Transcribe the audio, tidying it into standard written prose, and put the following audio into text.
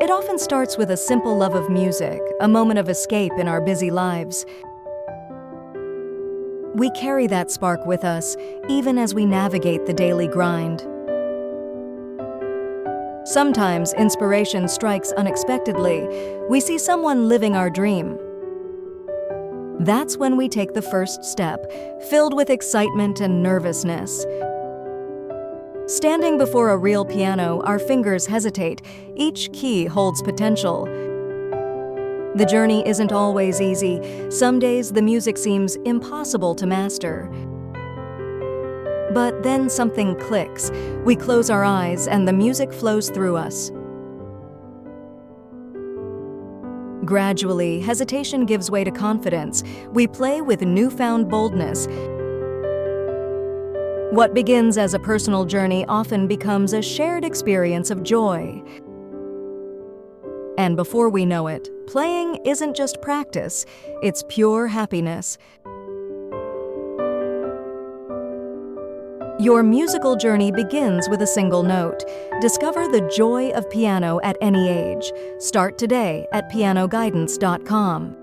It often starts with a simple love of music, a moment of escape in our busy lives. We carry that spark with us, even as we navigate the daily grind. Sometimes inspiration strikes unexpectedly. We see someone living our dream. That's when we take the first step, filled with excitement and nervousness. Standing before a real piano, our fingers hesitate. Each key holds potential. The journey isn't always easy. Some days the music seems impossible to master. But then something clicks. We close our eyes and the music flows through us. Gradually, hesitation gives way to confidence. We play with newfound boldness. What begins as a personal journey often becomes a shared experience of joy. And before we know it, playing isn't just practice, it's pure happiness. Your musical journey begins with a single note. Discover the joy of piano at any age. Start today at pianoguidance.com.